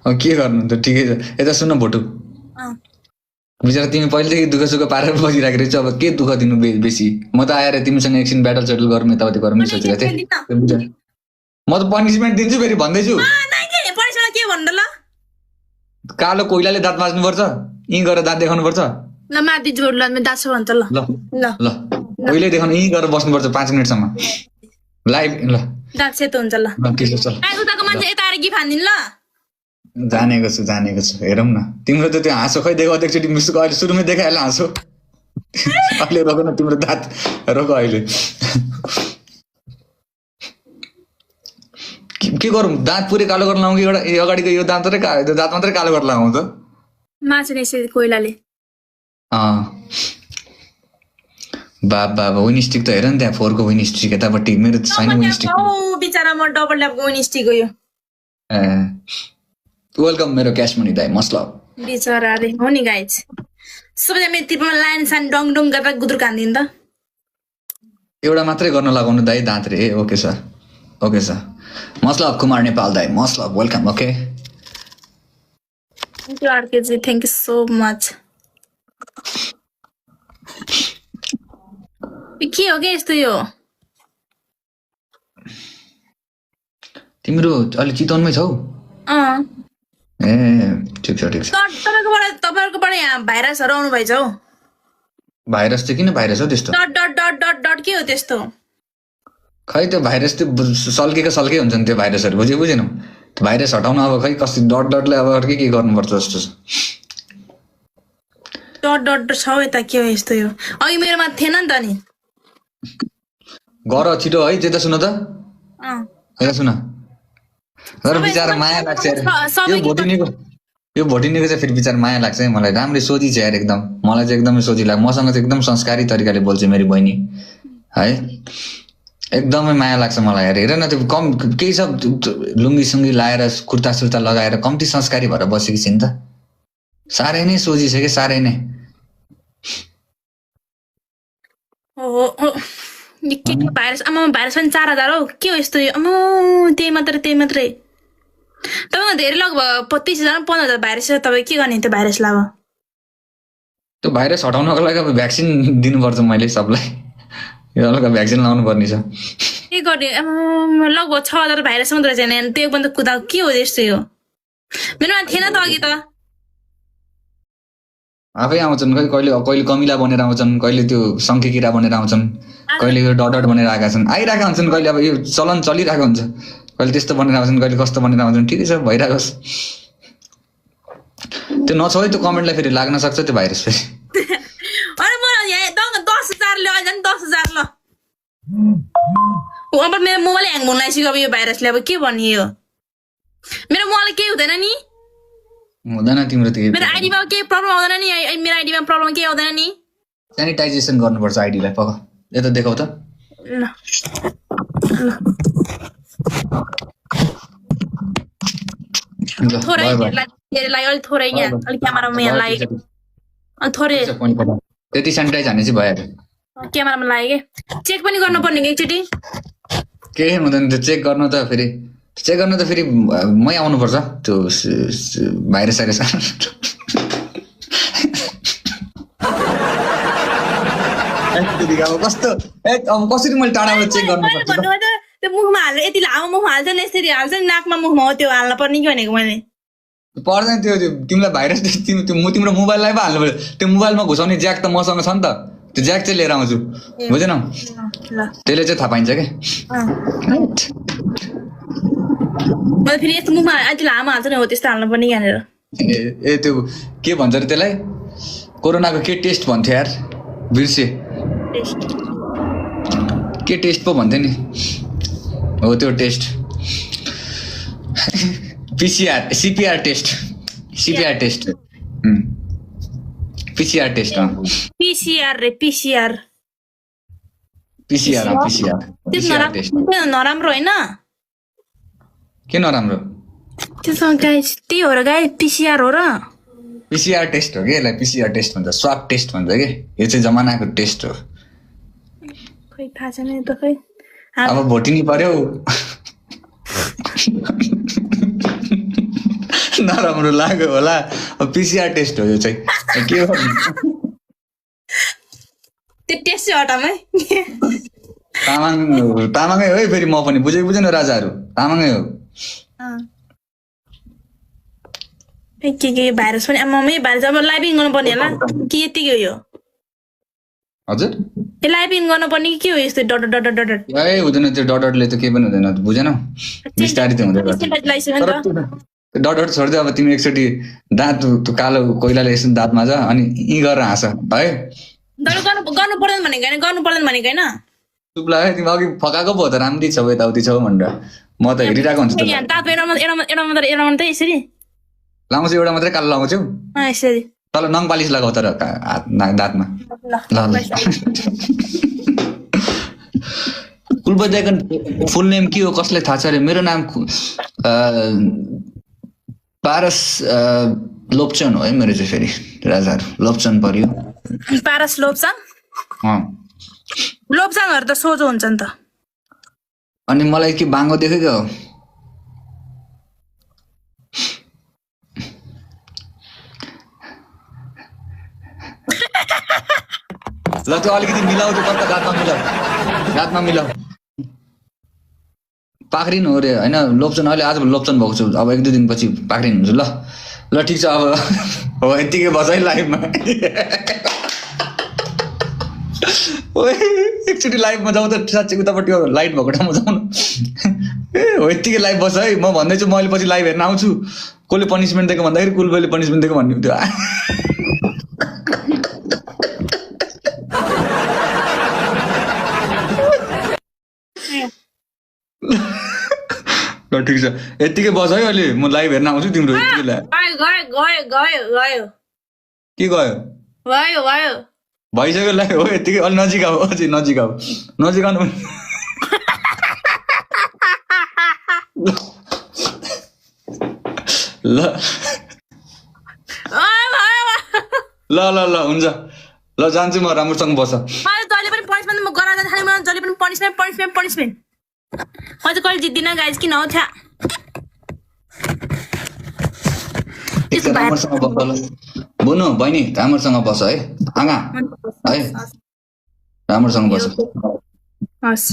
अब के गर्नु त ठिकै छ। यता सुन भोटु, बिचरा तिमी पहिलेदेखि दुःख सुख पारेर बसिरहेको रहेछ, अब के दुःख दिनु बेसी। म त आएर तिमीसँग एकछिन ब्याटल सेटल गरौँ यताउति गरौँ सोचेको थिएँ। म त पनिसमेन्ट दिन्छु फेरि भन्दैछु। के भन्नु ल? कालो कोइलाले दाँत माझ्नुपर्छ, यहीँ गएर दाँत देखाउनुपर्छ। ल माथि जोड ल दाँत भन्छ ल ल ल कोइलै देखाउनु, यहीँ गएर बस्नुपर्छ 5 मिनटसम्म लाइभ। ल दाँत सेतो हुन्छ ल। ठिक छ। उताको मान्छे यता आएर गिफ्ट हान्दिनु ल। जानेको छु हेरौँ न। तिम्रो त त्यो हाँसो खै देखाउ एकचोटि मिसको, अहिले सुरुमै देखाइहाल्यो हाँसो। अहिले रोक न तिम्रो दाँत, रोक अहिले। के गरौँ, दाँत पुरै कालो गरेर लाउँ कि एउटा अगाडिको यो दाँत मात्रै कालो गरेर लगाउँ त? माछा यसरी कोइलाले। बाबा विनिस्टिक त हेर नि त्यहाँ 4 को विनिस्टिक यतापट्टि, मेरो छैन विनिस्टिक। बिचारा म डबल ल्यापको विनिस्टिक हो यो। वेलकम मेरो क्याश मनी दाइ, मसला बिचारा रे हो नि गाइज। सबैजना मेरो तिर्पमा लाइन सान डङ डङ गरेर गुद्रुक हान्दिनु त। एउटा मात्रै गर्न लगाउनु दाइ दाँत रे। Okay sir, okay sir. मसला कुमार नेपाल दाइ, मसला welcome. Okay thank you RKG, thank you so much. के हो क्या यस्तो यो? तिम्रो अलि चितवनमै छौ? ए ठिक छ। तपाईँहरूकोबाट यहाँ भाइरसहरू आउनु भएछ हौ। भाइरस चाहिँ किन भाइरस हो त्यस्तो? Dot dot dot dot dot के हो त्यस्तो? खै त्यो भाइरस त्यो सल्के हुन्छ नि त्यो भाइरसहरू, बुझेनौ? त्यो भाइरस हटाउन अब खै कति डट डटले अब के गर्नुपर्छ जस्तो छ। डट डट छ यता के हो यस्तो यो? अघि मेरोमा थिएन नि त नि। गर छिटो है, त्यता सुन त। यता सुन। तर बिचारा माया लाग्छ यार यो भोटिनेको चाहिँ फेरि बिचारा माया लाग्छ है मलाई। राम्रै सोझी छ यार एकदम, मलाई चाहिँ एकदमै सोझी लाग्छ। मसँग चाहिँ एकदम संस्कारी तरिकाले बोल्छ मेरो बहिनी है, एकदमै माया लाग्छ मलाई यार। हेर न त्यो कम केही सब लुङ्गी सुङ्गी लाएर कुर्ता सुर्ता लगाएर कम्ती संस्कारी भएर बसेकी छिन् त। साह्रै नै सोझी छ कि साह्रै नै। के भाइरस? आमा भाइरस पनि 4000 हौ। के हो यस्तो यो? त्यही मात्रै तपाईँको धेरै लग भयो 25,000 15,000 भाइरस छ। तपाईँ के गर्ने त्यो भाइरसलाई? अब त्यो भाइरस हटाउनको लागि अब भ्याक्सिन दिनुपर्छ मैले सबलाई। यो अलग भ्याक्सिन लाउनु पर्ने छ। के गर्ने? लगभग 6000 भाइरस मात्रै रहेछ नि। त्यो बन्द कुदा के हो यस्तो यो? मेरोमा थिएन त अघि त। आफै आउँछन्, कहिले कमिला बनेर आउँछन्, कहिले त्यो सङ्खेकिरा बनेर आउँछन्, कहिले यो डट बनेर आएका छन्, आइरहेका हुन्छन्। कहिले अब यो चलन चलिरहेको हुन्छ, कहिले त्यस्तो बनेर आउँछन्, कहिले कस्तो बनेर आउँछन्। ठिकै छ, भइरहेकोस्। त्यो नछौ है, त्यो कमेन्टलाई फेरि लाग्न सक्छ त्यो भाइरस फेरि। अरे म यहाँ 10,000 ल्याउ नि 10,000 ल। अब मेरो मोबाइल ह्याङ हुन लागिसक्यो अब यो भाइरसले। अब के भन्ने यो? मेरो मोबाइल केही हुँदैन नि? हुँदैन तिम्रो त्यो। मेरो आइडीमा केही प्रब्लम आउँदैन नि? मेरो आइडीमा प्रब्लम केही आउँदैन नि? सेनिटाइजेसन गर्नुपर्छ आइडीलाई। पक यता देखाउ त। ल थोरै अलि थोरै यहाँ अलि क्यामेरामा यहाँ लाग्यो अलि थोरै त्यति सेनिटाइज हाने चाहिँ भइहाल्यो। क्यामेरामा लाग्यो कि चेक पनि गर्नुपर्ने कि एकचोटि? केही हुँदैन त्यो चेक गर्न त फेरि मै आउनुपर्छ त्यो भाइरस साइरस। कस्तो अब कसरी मैले टाढाबाट चेक गर्नुपर्छ? त्यो मुखमा हाल्छ, यति लामो मुखमा हाल्छ नि, यसरी हाल्छ नि नाकमा मुखमा, हो त्यो हाल्न पर्ने कि भनेको मैले। पर्दैन त्यो तिमीलाई भाइरस तिम्रो मोबाइललाई पो हाल्नु पर्यो। त्यो मोबाइलमा घुसाउने ज्याक त मसँग छ नि त, त्यो ज्याक चाहिँ लिएर आउँछु, बुझेनौ? त्यसले चाहिँ थाहा पाइन्छ क्या। मैले फेरि यस्तो मुखमा यति लामो हाल्छ नि, हो त्यस्तो हाल्नु पर्ने कि भनेर। ए त्यो के भन्छ अरे त्यसलाई? कोरोनाको के टेस्ट भन्थ्यो यार, बिर्से। के टेस्ट पो भन्थ्यो नि? हो त्यो test. CPR test. PCR test. PCR नराम्रो होइन? के नराम्रो? त्यसमा गाइस त्यही हो र गाइस, पीसीआर हो र। पीसीआर टेस्ट हो कि यसलाई पीसीआर टेस्ट भन्छ, स्वाब टेस्ट भन्छ कि। यो चाहिँ जमानाको टेस्ट हो। खै थाहा छैन त खै। अब भोटिनी पर्यो। नराम्रो लाग्यो होला पिसिआर टेस्ट हो यो चाहिँ के हो त्यो टेस्ट चाहिँ हटामै तामाङै हो है फेरि म पनि बुझेको बुझेन राजाहरू तामाङै हो के भाइरस पनि आमामै भाइरस अब लाइभिङ गर्नुपर्ने होला कि यतिकै हो यो हजुर ए लाइभिङ गर्नुपर्ने कि के हो यस्तो डट डट डट डट ए हुँदैन त्यो डटरले त केही पनि हुँदैन बुझेनौ बिस्तारै त हुँदैन डटर छोड्दै अब तिमी एकचोटि दाँत कालो कोइलाले यसो दाँत माझ अनि यी गरेर हाँस है गर्नु पर्दैन भनेको होइन गर्नु पर्दैन भनेको होइन चुप लाग्यो तिमी अघि फकाएको पो त राम्रै छौ यताउति छौ भनेर म त हेरिरहेको हुन्छु त दाँत एउटा मात्रै यसरी लाउँछु एउटा मात्रै कालो लगाउँछौ यसरी तल नङ पालिस लगाऊ तर दाँतमा ल कुलबद्याको फुल नेम के हो कसलाई थाहा छ अरे मेरो नाम पारस लोप्चन हो है मेरो चाहिँ फेरि राजाहरू लोप्चन पर्यो पारस लोप्चाङ लोप्चाङहरू त सोझो हुन्छ नि त अनि मलाई के बाङ्गो देखेको हो ल त्यो अलिकति मिलाउ त्यो कता दाँतमा मिलाउ पाख्रिनु हो रे होइन लोप्चन अहिले आज लोप्चन भएको छु अब 1-2 दिनपछि पाख्रिनु हुन्छ ल ठिक छ अब हो यतिकै बस है लाइभमा एकचोटि लाइभमा जाउँ त साँच्चै उतापट्टि लाइट भएको ठाउँमा जाउँ न ए हो यतिकै लाइभ बस है म भन्दैछु मैले पछि लाइभ हेर्न आउँछु कसले पनिसमेन्ट दिएको भन्दाखेरि कुलबले पनिसमेन्ट दिएको भन्ने थियो ल ठिक छ यतिकै बस है अहिले म लाइभ हेर्न आउँछु तिम्रो यतिकै गयो के गयो भइसक्यो लाइभ हो यतिकै अलि नजिक आऊ अझै नजिक आऊ ल हुन्छ ल जान्छु म राम्रोसँग बस जहिले पनि पनिसमेन्ट म गराएर थालेँ मलाई जहिले पनि पनिसमेन्ट म चाहिँ कहिले जित्दिनँ गाइज किन हो थ्या राम्रोसँग बस ल बुनु बहिनी राम्रोसँग बस है आँगा है राम्रोसँग बस हस्